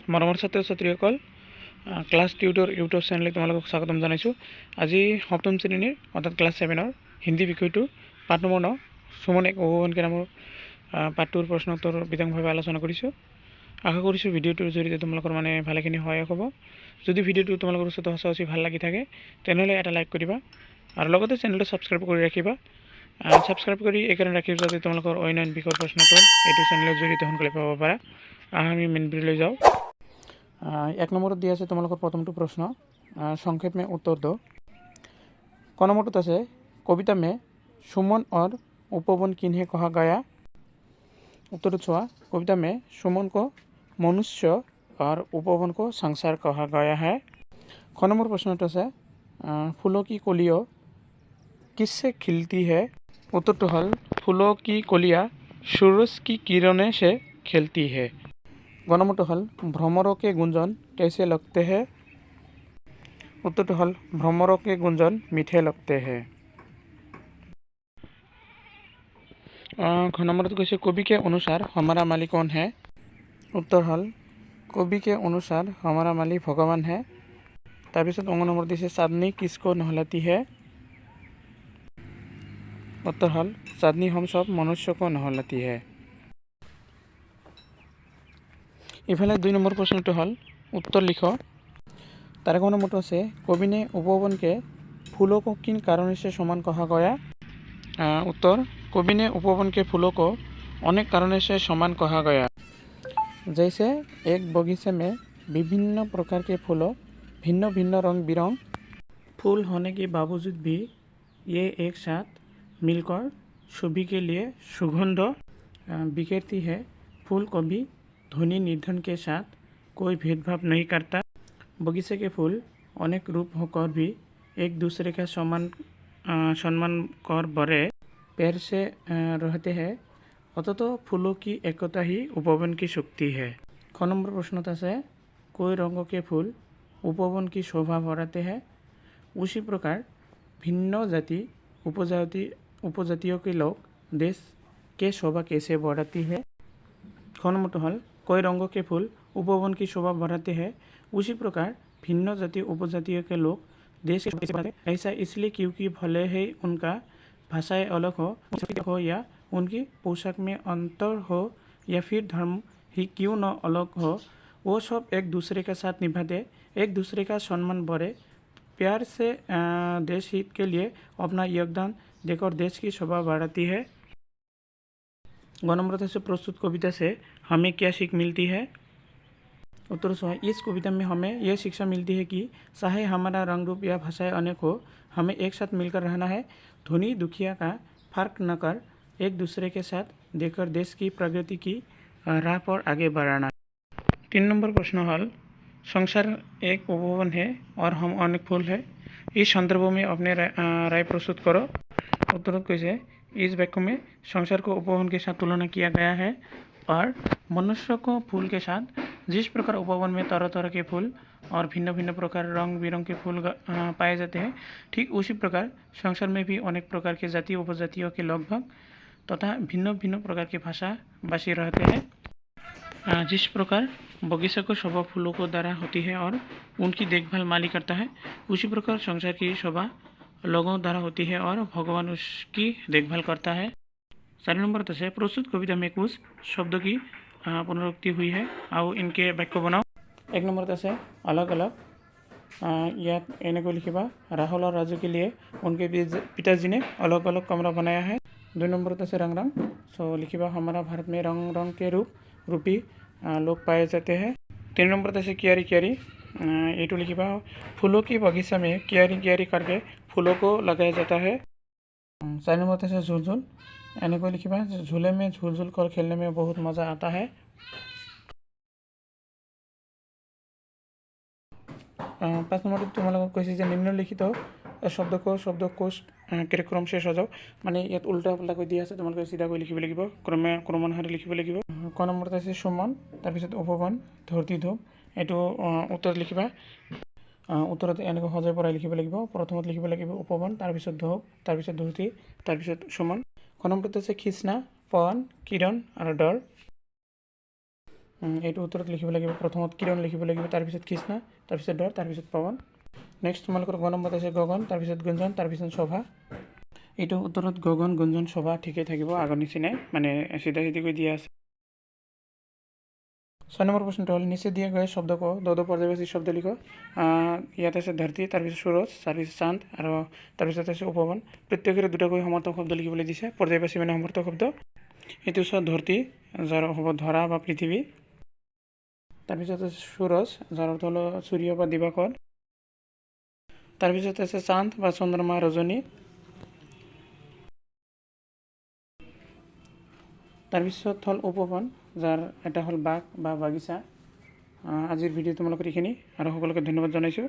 মৰমৰ ছাত্ৰ ছাত্ৰীসকল, ক্লাছ টিউটৰ ইউটিউব চেনেললৈ তোমালোকক স্বাগতম জনাইছোঁ। আজি সপ্তম শ্ৰেণীৰ অৰ্থাৎ ক্লাছ 7ৰ হিন্দী বিষয়টো পাঠ নম্বৰ 9 সুমন এক উপবনকে নামৰ পাঠটোৰ প্ৰশ্ন উত্তৰ বিতংভাৱে আলোচনা কৰিছোঁ। আশা কৰিছোঁ ভিডিঅ'টোৰ জৰিয়তে তোমালোকৰ ভালেখিনি সহায়ক হ'ব। যদি ভিডিঅ'টো তোমালোকৰ ওচৰত সঁচা ভাল লাগি থাকে তেনেহ'লে এটা লাইক কৰিবা আৰু লগতে চেনেলটো ছাবস্ক্ৰাইব কৰি ৰাখিবা। ছাবস্ক্ৰাইব কৰি এইকাৰণে ৰাখিব যাতে তোমালোকৰ অন্য বিষয়ৰ প্ৰশ্নটো এইটো চেনেলৰ জৰিয়তে সোনকালে পাব পাৰা। আমি মেইন ভিডিঅ'লৈ যাওঁ। 1 নম্বৰত দিয়া আছে তোমালোকৰ প্ৰথমটো প্ৰশ্ন, সংক্ষেপ में उत्तर दो। क নম্বৰটোত আছে कविता में सुमन और उपवन किन्हें कहा गया। उत्तर चुआ कविता में सुमन को मनुष्य और उपवन को संसार कहा गया है। ख नंबर प्रश्नটো আছে फूलों की कलियों किससे खिलती है। उत्तरটো हल फूलों की कलियाँ सूरज की किरणें से खिलती है। ग नंबरটো हल भ्रमरों के गुंजन कैसे लगते हैं। उत्तरটো हल भ्रमरों के गुंजन मीठे लगते हैं। घ नंबरটো কৈছে कवि के अनुसार हमारा मालिक कौन है। उत्तर हल कवि के अनुसार हमारा मालिक भगवान है। তাৰপিছত অংগ নম্বৰ দিছে चांदनी किसको नहलाती है। उत्तर हल चांदनी हम सब मनुष्य को नहलाती है। इफाले 2 নম্বৰ प्रश्नটো हल उत्तर लिखो। तार क नंबरটো আছে कवि ने उपवन के फूलों को किन कारणों से समान कहा गया। उत्तर कवि ने उपवन के फूलों को अनेक कारणों से समान कहा गया। जैसे एक बगीचे में विभिन्न प्रकार के फूलों भिन्न भिन्न रंग बिरंग फूल होने के बावजूद भी ये एक साथ मिलकर सभी के लिए सुगंध बिखेरती है। फूल कभी ध्वनि निर्धन के साथ कोई भेदभाव नहीं करता। बगीचे के फूल अनेक रूप होकर भी एक दूसरे का सम्मान कर बड़े प्यार से रहते हैं। अतः फूलों की एकता ही उपवन की शक्ति है। ख नंबर प्रश्न আছে कोई रंगों के फूल उपवन की शोभा बढ़ाते हैं, उसी प्रकार भिन्न जाति उपजातियों के लोग देश के शोभा कैसे बढ़ाती है। ख नंबर हल कोई रंगों के फूल उपवन की शोभा बढ़ाते हैं, उसी प्रकार भिन्न जाति उपजातियों के लोग देश के शोभा बढ़ाते हैं। ऐसा इसलिए क्योंकि भले ही उनका भाषाएं अलग हो या उनकी पोशाक में अंतर हो या फिर धर्म ही क्यों न अलग हो, वो सब एक दूसरे के साथ निभाते, एक दूसरे का सम्मान बढ़े प्यार से देश हित के लिए अपना योगदान देकर देश की शोभा बढ़ाती है। ग नंबर से प्रस्तुत कविता से हमें क्या सीख मिलती है। उत्तर सो इस कविता में हमें यह शिक्षा मिलती है कि चाहे हमारा रंग रूप या भाषाएं अनेक हो, हमें एक साथ मिलकर रहना है। धनी दुखिया का फर्क न कर एक दूसरे के साथ देकर देश की प्रगति की राह पर आगे बढ़ाना। 3 नंबर प्रश्न हल संसार एक उपवन है और हम अनेक फूल है। इस संदर्भ में अपने राय प्रस्तुत करो। उत्तर कैसे इस वाक्य में संसार को उपवन के साथ तुलना किया गया है और मनुष्य को फूल के साथ जिस प्रकार उपवन में तरह तरह के फूल और भिन्न भिन्न प्रकार रंग बिरंग के फूल पाए जाते हैं, ठीक उसी प्रकार संसार में भी अनेक प्रकार के जाति उपजातियों के लगभग तथा भिन्न भिन्न प्रकार के भाषा भाषी रहते हैं। जिस प्रकार बगीचा को शोभा फूलों को द्वारा होती है और उनकी देखभाल माली करता है, उसी प्रकार संसार की शोभा लोगों द्वारा होती है और भगवान उसकी देखभाल करता है। 4 नंबर से प्रस्तुत कविता में कुछ शब्दों की पुनरुक्ति हुई है, आओ इनके वाक्य बनाओ। 1 नंबर से अलग अलग याद एने को लिखिबा राहुल और राजू के लिए उनके पिताजी ने अलग अलग कमरा बनाया है। 2 नंबर से रंग रंग सो लिखिबा हमारा भारत में रंग रंग के रूपी लोग पाए जाते हैं। 3 नंबर से क्यारी क्यारी ये तो लिखिबा फूलों की बगीचा में क्यारी क्यारी करके फूलों को लगाया जाता है। 4 नंबर से झूल झूल एने को लिखिबा झूले में झूल झूल कर खेलने में बहुत मज़ा आता है। 5 नंबर तुम्हारा कैसे निम्नलिखित शब्दकोश क्रम से सजाओ माने ये उल्टा पुल्टा কৈ দিয়া আছে তোমালোকে सीधाকৈ লিখিব লাগিব ক্ৰমান্বয়ে লিখিব লাগিব। ক নম্বৰতে আছে সুমন তাৰপিছত উপবন ধৰতি ধূপ এইটো উত্তৰত লিখিবা। উত্তৰত এনেকৈ সজাই পৰাই লিখিব লাগিব। প্ৰথমত লিখিব লাগিব উপবন তাৰপিছত ধূপ তাৰপিছত ধৰতি তাৰপিছত সুমন। ক নম্বৰতে আছে কৃষ্ণা পৱন কিৰণ আৰু ডৰ। এইটো উত্তৰত লিখিব লাগিব। প্ৰথমত কিৰণ লিখিব লাগিব, তাৰপিছত কৃষ্ণ, তাৰপিছত ধৰ, তাৰপিছত পৱন। নেক্সট তোমালোকৰ গ নম্বৰত আছে গগন, তাৰপিছত গুঞ্জন, তাৰপিছত শোভা। এইটো উত্তৰত গগন, গুঞ্জন, শোভা ঠিকেই থাকিব, আগৰ নিচিনাই, মানে চিধা চিধিকৈ দিয়া আছে। 6 নম্বৰ প্ৰশ্নটো হ'ল নিচে দিয়া গৈ শব্দ ক, দ পৰ্যায়বাচী শব্দ লিখ। ইয়াত আছে ধৰতী, তাৰপিছত সূৰজ, তাৰপিছত চান্দ আৰু তাৰপিছত আছে উপবন। প্ৰত্যেকৰে দুটাকৈ সমৰ্থক শব্দ লিখিবলৈ দিছে, পৰ্যায়বাচী মানে সমৰ্থক শব্দ। এইটো চোৱা ধৰতী, যাৰ হ'ব ধৰা বা পৃথিৱী। তাৰপিছত আছে সূৰজ, যাৰ অৰ্থ হ'ল সূৰ্য বা দিবাকৰ। তাৰপিছত আছে চান্দ বা চন্দ্ৰমা, ৰজনী। তাৰপিছত হ'ল উপবন, যাৰ এটা হ'ল বাগ বা বাগিচা। আজিৰ ভিডিঅ' তোমালোকৰ এইখিনি, আৰু সকলোকে ধন্যবাদ জনাইছোঁ।